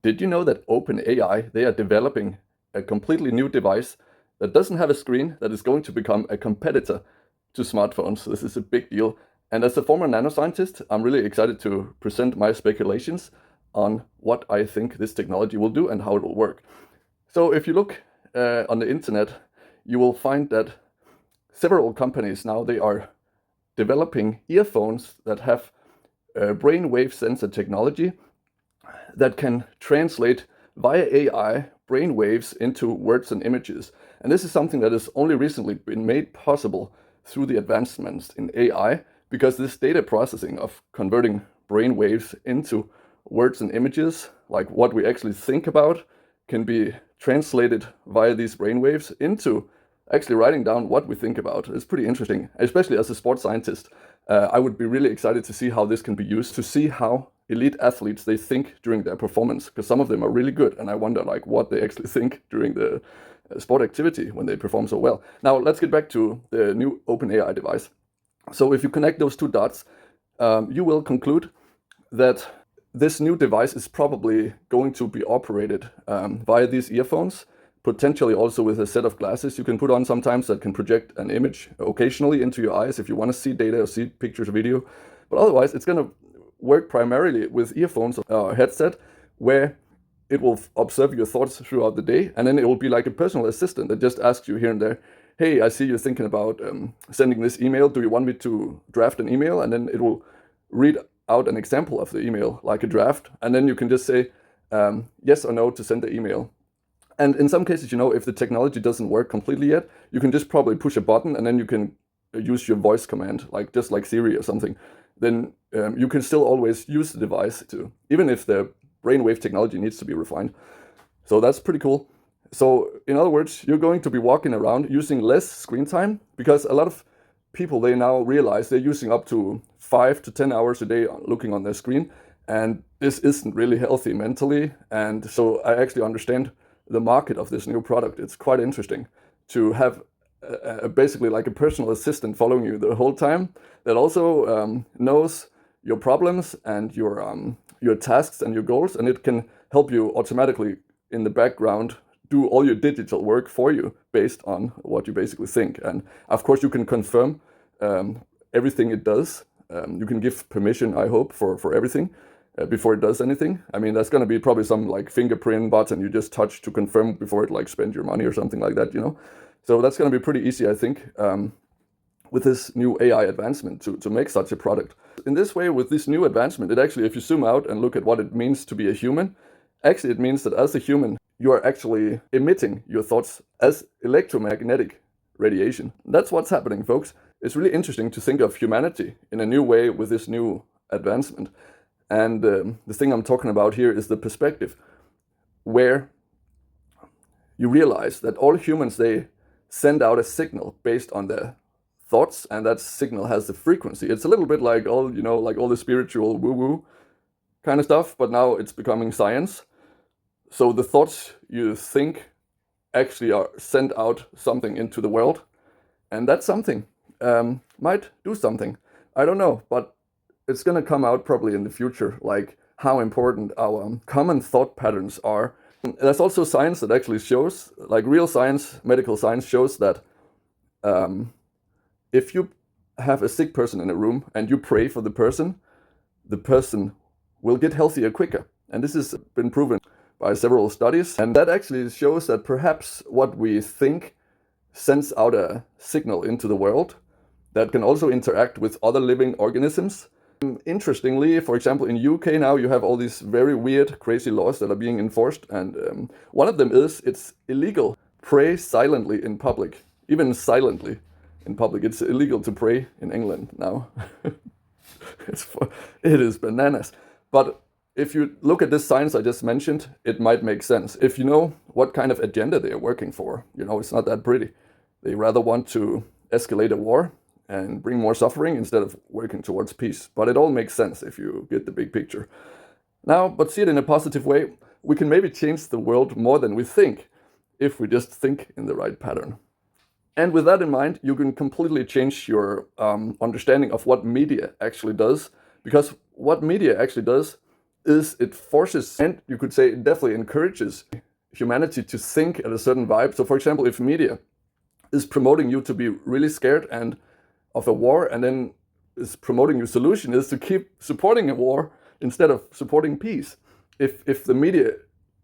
Did you know that OpenAI, they are developing a completely new device that doesn't have a screen, that is going to become a competitor to smartphones? This is a big deal. And as a former nanoscientist, I'm really excited to present my speculations on what I think this technology will do and how it will work. So if you look on the internet, you will find that several companies now, they are developing earphones that have brainwave sensor technology that can translate via AI brainwaves into words and images. And this is something that has only recently been made possible through the advancements in AI, because this data processing of converting brainwaves into words and images, like what we actually think about, can be translated via these brainwaves into actually writing down what we think about. It's pretty interesting, especially as a sports scientist. I would be really excited to see how this can be used to see how elite athletes, they think during their performance, because some of them are really good, and I wonder like what they actually think during the sport activity when they perform so well. Now let's get back to the new OpenAI device. So if you connect those two dots, you will conclude that this new device is probably going to be operated via these earphones, potentially also with a set of glasses you can put on sometimes that can project an image occasionally into your eyes if you want to see data or see pictures or video. But otherwise, it's going to work primarily with earphones or headset, where it will observe your thoughts throughout the day, and then it will be like a personal assistant that just asks you here and there, hey, I see you're thinking about sending this email. Do you want me to draft an email? And then it will read out an example of the email, like a draft, and then you can just say yes or no to send the email. And in some cases, if the technology doesn't work completely yet, you can just probably push a button and then you can use your voice command, just like Siri or something. Then you can still always use the device to, even if the brainwave technology needs to be refined. So that's pretty cool. So in other words, you're going to be walking around using less screen time, because a lot of people, they now realize they're using up to 5 to 10 hours a day looking on their screen. And this isn't really healthy mentally. And so I actually understand the market of this new product. It's quite interesting to have basically like a personal assistant following you the whole time, that also knows your problems and your tasks and your goals, and it can help you automatically in the background do all your digital work for you based on what you basically think. And of course, you can confirm everything it does. You can give permission, I hope, for everything before it does anything. I mean, that's going to be probably some like fingerprint button you just touch to confirm before it like spend your money or something like that, So that's going to be pretty easy, I think, with this new AI advancement to make such a product. In this way, with this new advancement, it actually, if you zoom out and look at what it means to be a human, actually it means that as a human, you are actually emitting your thoughts as electromagnetic radiation. That's what's happening, folks. It's really interesting to think of humanity in a new way with this new advancement. And the thing I'm talking about here is the perspective where you realize that all humans, they send out a signal based on their thoughts, and that signal has the frequency. It's a little bit like all the spiritual woo-woo kind of stuff, but now it's becoming science. So the thoughts you think actually are sent out something into the world, and that something might do something. I don't know, but it's going to come out probably in the future, like how important our common thought patterns are. And there's also science that actually shows, like real science, medical science shows that if you have a sick person in a room and you pray for the person will get healthier quicker. And this has been proven by several studies. And that actually shows that perhaps what we think sends out a signal into the world that can also interact with other living organisms. Interestingly, for example, in UK now you have all these very weird, crazy laws that are being enforced, and one of them is it's illegal pray silently in public, even silently in public. It's illegal to pray in England now. It is bananas. But if you look at this science I just mentioned, it might make sense. If you know what kind of agenda they are working for, it's not that pretty. They rather want to escalate a war and bring more suffering instead of working towards peace. But it all makes sense if you get the big picture. Now, but see it in a positive way, we can maybe change the world more than we think if we just think in the right pattern. And with that in mind, you can completely change your understanding of what media actually does, because what media actually does is it forces, and you could say it definitely encourages humanity to think at a certain vibe. So for example, if media is promoting you to be really scared and of a war, and then is promoting your solution is to keep supporting a war instead of supporting peace. If the media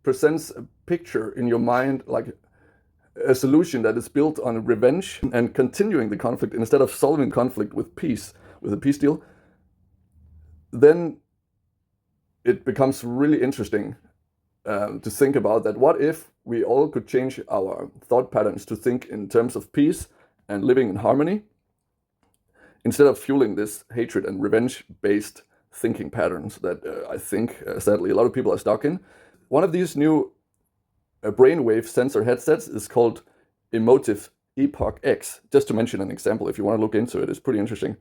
presents a picture in your mind like a solution that is built on revenge and continuing the conflict instead of solving conflict with peace, with a peace deal, then it becomes really interesting to think about that. What if we all could change our thought patterns to think in terms of peace and living in harmony, instead of fueling this hatred and revenge-based thinking patterns that I think, sadly, a lot of people are stuck in. One of these new brainwave sensor headsets is called Emotiv Epoc X, just to mention an example. If you want to look into it, it's pretty interesting.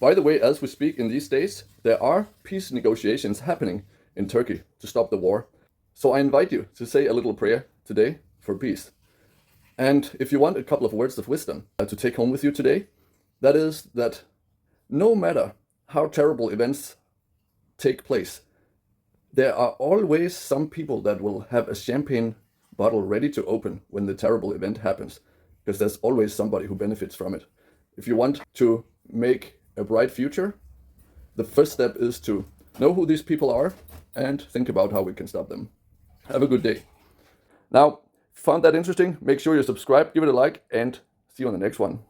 By the way, as we speak in these days, there are peace negotiations happening in Turkey to stop the war. So I invite you to say a little prayer today for peace. And if you want a couple of words of wisdom to take home with you today, that is that no matter how terrible events take place, there are always some people that will have a champagne bottle ready to open when the terrible event happens, because there's always somebody who benefits from it. If you want to make a bright future, the first step is to know who these people are and think about how we can stop them. Have a good day. Now, found that interesting? Make sure you subscribe, give it a like, and see you on the next one.